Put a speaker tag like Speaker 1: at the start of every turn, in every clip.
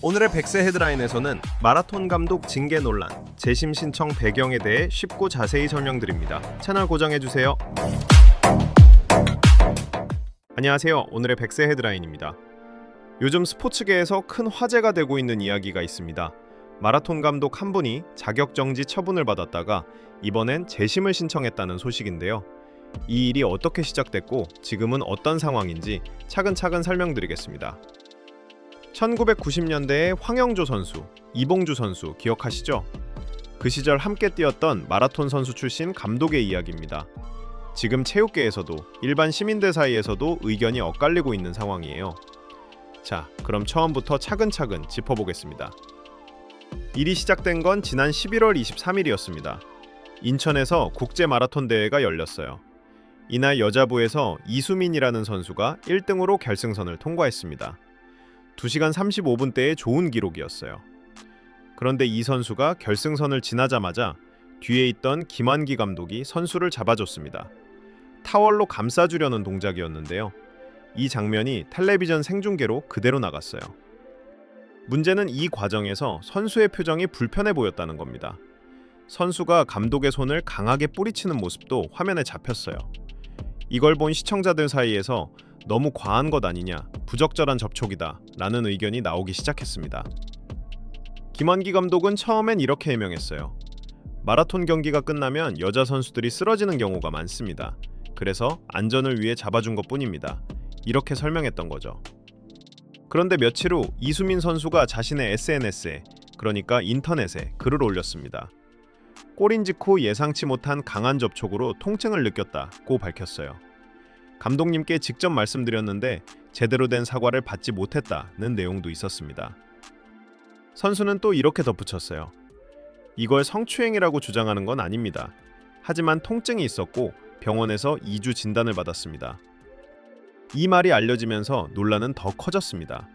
Speaker 1: 오늘의 백세 헤드라인에서는 마라톤 감독 징계 논란, 재심 신청 배경에 대해 쉽고 자세히 설명드립니다. 채널 고정해주세요. 안녕하세요. 오늘의 백세 헤드라인입니다. 요즘 스포츠계에서 큰 화제가 되고 있는 이야기가 있습니다. 마라톤 감독 한 분이 자격정지 처분을 받았다가 이번엔 재심을 신청했다는 소식인데요. 이 일이 어떻게 시작됐고 지금은 어떤 상황인지 차근차근 설명드리겠습니다. 1990년대의 황영조 선수, 이봉주 선수 기억하시죠? 그 시절 함께 뛰었던 마라톤 선수 출신 감독의 이야기입니다. 지금 체육계에서도 일반 시민들 사이에서도 의견이 엇갈리고 있는 상황이에요. 자, 그럼 처음부터 차근차근 짚어보겠습니다. 일이 시작된 건 지난 11월 23일이었습니다. 인천에서 국제 마라톤 대회가 열렸어요. 이날 여자부에서 이수민이라는 선수가 1등으로 결승선을 통과했습니다. 2시간 35분대의 좋은 기록이었어요. 그런데 이 선수가 결승선을 지나자마자 뒤에 있던 김환기 감독이 선수를 잡아줬습니다. 타월로 감싸주려는 동작이었는데요. 이 장면이 텔레비전 생중계로 그대로 나갔어요. 문제는 이 과정에서 선수의 표정이 불편해 보였다는 겁니다. 선수가 감독의 손을 강하게 뿌리치는 모습도 화면에 잡혔어요. 이걸 본 시청자들 사이에서 너무 과한 것 아니냐, 부적절한 접촉이다 라는 의견이 나오기 시작했습니다. 김환기 감독은 처음엔 이렇게 해명했어요. 마라톤 경기가 끝나면 여자 선수들이 쓰러지는 경우가 많습니다. 그래서 안전을 위해 잡아준 것뿐입니다. 이렇게 설명했던 거죠. 그런데 며칠 후 이수민 선수가 자신의 SNS에, 그러니까 인터넷에 글을 올렸습니다. 골인 직후 예상치 못한 강한 접촉으로 통증을 느꼈다고 밝혔어요. 감독님께 직접 말씀드렸는데 제대로 된 사과를 받지 못했다는 내용도 있었습니다. 선수는 또 이렇게 덧붙였어요. 이걸 성추행이라고 주장하는 건 아닙니다. 하지만 통증이 있었고 병원에서 2주 진단을 받았습니다. 이 말이 알려지면서 논란은 더 커졌습니다.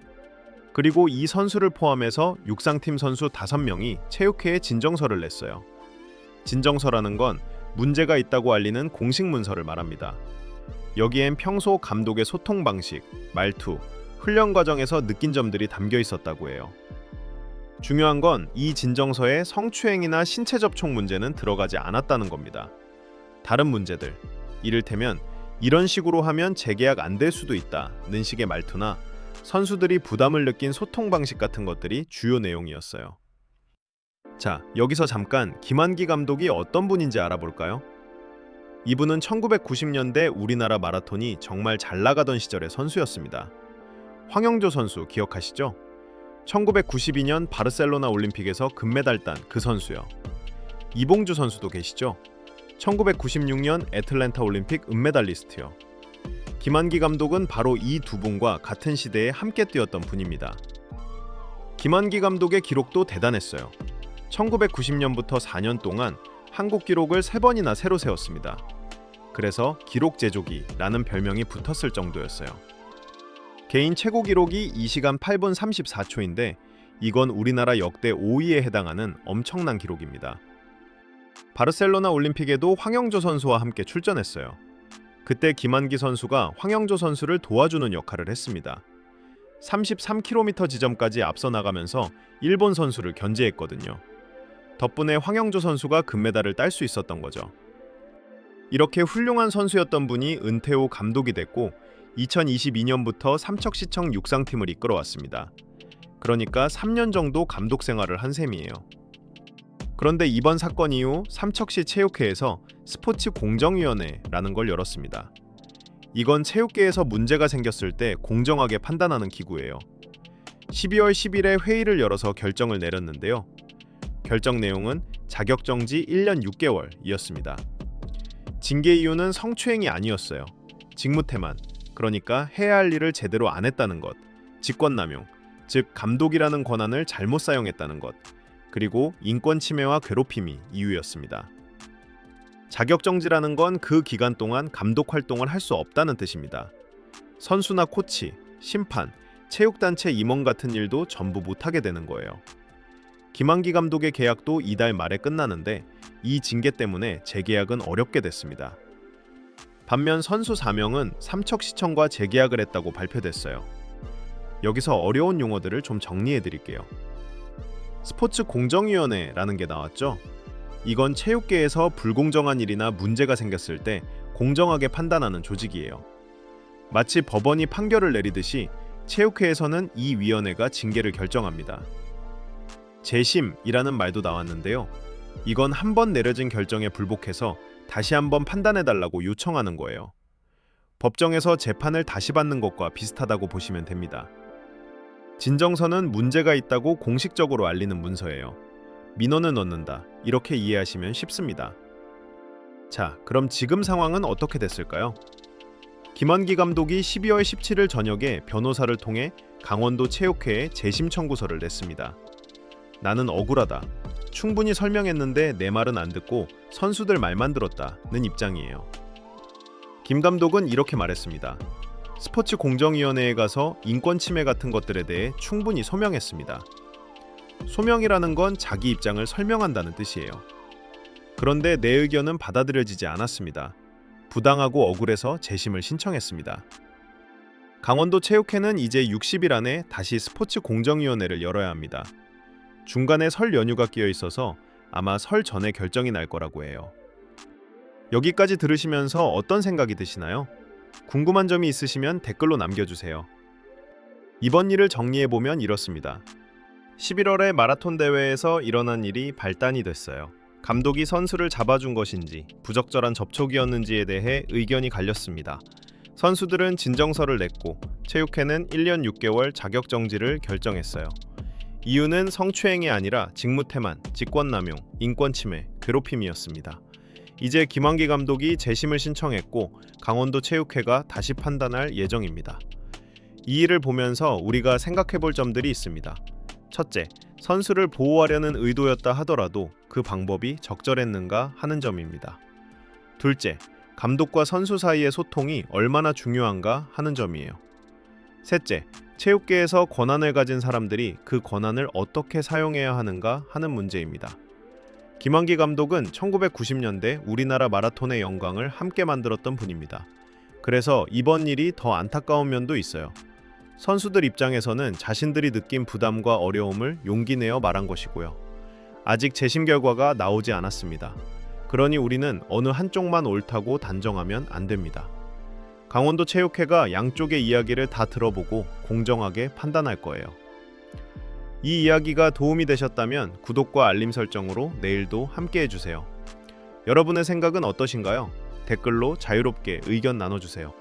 Speaker 1: 그리고 이 선수를 포함해서 육상팀 선수 5명이 체육회에 진정서를 냈어요. 진정서라는 건 문제가 있다고 알리는 공식 문서를 말합니다. 여기엔 평소 감독의 소통 방식, 말투, 훈련 과정에서 느낀 점들이 담겨 있었다고 해요. 중요한 건 이 진정서에 성추행이나 신체 접촉 문제는 들어가지 않았다는 겁니다. 다른 문제들, 이를테면 이런 식으로 하면 재계약 안 될 수도 있다는 식의 말투나 선수들이 부담을 느낀 소통 방식 같은 것들이 주요 내용이었어요. 자, 여기서 잠깐 김환기 감독이 어떤 분인지 알아볼까요? 이분은 1990년대 우리나라 마라톤이 정말 잘 나가던 시절의 선수였습니다. 황영조 선수 기억하시죠? 1992년 바르셀로나 올림픽에서 금메달 딴 그 선수요. 이봉주 선수도 계시죠? 1996년 애틀랜타 올림픽 은메달리스트요. 김환기 감독은 바로 이 두 분과 같은 시대에 함께 뛰었던 분입니다. 김환기 감독의 기록도 대단했어요. 1990년부터 4년 동안 한국 기록을 3번이나 새로 세웠습니다. 그래서 기록 제조기라는 별명이 붙었을 정도였어요. 개인 최고 기록이 2시간 8분 34초인데 이건 우리나라 역대 5위에 해당하는 엄청난 기록입니다. 바르셀로나 올림픽에도 황영조 선수와 함께 출전했어요. 그때 김환기 선수가 황영조 선수를 도와주는 역할을 했습니다. 33km 지점까지 앞서 나가면서 일본 선수를 견제했거든요. 덕분에 황영조 선수가 금메달을 딸 수 있었던 거죠. 이렇게 훌륭한 선수였던 분이 은퇴 후 감독이 됐고 2022년부터 삼척시청 육상팀을 이끌어왔습니다. 그러니까 3년 정도 감독 생활을 한 셈이에요. 그런데 이번 사건 이후 삼척시 체육회에서 스포츠 공정위원회라는 걸 열었습니다. 이건 체육계에서 문제가 생겼을 때 공정하게 판단하는 기구예요. 12월 10일에 회의를 열어서 결정을 내렸는데요. 결정 내용은 자격정지 1년 6개월이었습니다. 징계 이유는 성추행이 아니었어요. 직무태만, 그러니까 해야 할 일을 제대로 안 했다는 것, 직권남용, 즉 감독이라는 권한을 잘못 사용했다는 것, 그리고 인권 침해와 괴롭힘이 이유였습니다. 자격정지라는 건 그 기간 동안 감독 활동을 할 수 없다는 뜻입니다. 선수나 코치, 심판, 체육단체 임원 같은 일도 전부 못하게 되는 거예요. 김환기 감독의 계약도 이달 말에 끝나는데 이 징계 때문에 재계약은 어렵게 됐습니다. 반면 선수 4명은 삼척시청과 재계약을 했다고 발표됐어요. 여기서 어려운 용어들을 좀 정리해 드릴게요. 스포츠 공정위원회라는 게 나왔죠? 이건 체육계에서 불공정한 일이나 문제가 생겼을 때 공정하게 판단하는 조직이에요. 마치 법원이 판결을 내리듯이 체육회에서는 이 위원회가 징계를 결정합니다. 재심이라는 말도 나왔는데요. 이건 한 번 내려진 결정에 불복해서 다시 한번 판단해달라고 요청하는 거예요. 법정에서 재판을 다시 받는 것과 비슷하다고 보시면 됩니다. 진정서는 문제가 있다고 공식적으로 알리는 문서예요. 민원을 넣는다. 이렇게 이해하시면 쉽습니다. 자, 그럼 지금 상황은 어떻게 됐을까요? 김원기 감독이 12월 17일 저녁에 변호사를 통해 강원도 체육회에 재심 청구서를 냈습니다. 나는 억울하다. 충분히 설명했는데 내 말은 안 듣고 선수들 말만 들었다는 입장이에요. 김 감독은 이렇게 말했습니다. 스포츠 공정위원회에 가서 인권 침해 같은 것들에 대해 충분히 소명했습니다. 소명이라는 건 자기 입장을 설명한다는 뜻이에요. 그런데 내 의견은 받아들여지지 않았습니다. 부당하고 억울해서 재심을 신청했습니다. 강원도 체육회는 이제 60일 안에 다시 스포츠 공정위원회를 열어야 합니다. 중간에 설 연휴가 끼어 있어서 아마 설 전에 결정이 날 거라고 해요. 여기까지 들으시면서 어떤 생각이 드시나요? 궁금한 점이 있으시면 댓글로 남겨주세요. 이번 일을 정리해보면 이렇습니다. 11월에 마라톤 대회에서 일어난 일이 발단이 됐어요. 감독이 선수를 잡아준 것인지 부적절한 접촉이었는지에 대해 의견이 갈렸습니다. 선수들은 진정서를 냈고 체육회는 1년 6개월 자격정지를 결정했어요. 이유는 성추행이 아니라 직무태만, 직권남용, 인권침해, 괴롭힘이었습니다. 이제 김환기 감독이 재심을 신청했고 강원도 체육회가 다시 판단할 예정입니다. 이 일을 보면서 우리가 생각해볼 점들이 있습니다. 첫째, 선수를 보호하려는 의도였다 하더라도 그 방법이 적절했는가 하는 점입니다. 둘째, 감독과 선수 사이의 소통이 얼마나 중요한가 하는 점이에요. 셋째, 체육계에서 권한을 가진 사람들이 그 권한을 어떻게 사용해야 하는가 하는 문제입니다. 김환기 감독은 1990년대 우리나라 마라톤의 영광을 함께 만들었던 분입니다. 그래서 이번 일이 더 안타까운 면도 있어요. 선수들 입장에서는 자신들이 느낀 부담과 어려움을 용기 내어 말한 것이고요. 아직 재심 결과가 나오지 않았습니다. 그러니 우리는 어느 한쪽만 옳다고 단정하면 안 됩니다. 강원도 체육회가 양쪽의 이야기를 다 들어보고 공정하게 판단할 거예요. 이 이야기가 도움이 되셨다면 구독과 알림 설정으로 내일도 함께 해주세요. 여러분의 생각은 어떠신가요? 댓글로 자유롭게 의견 나눠주세요.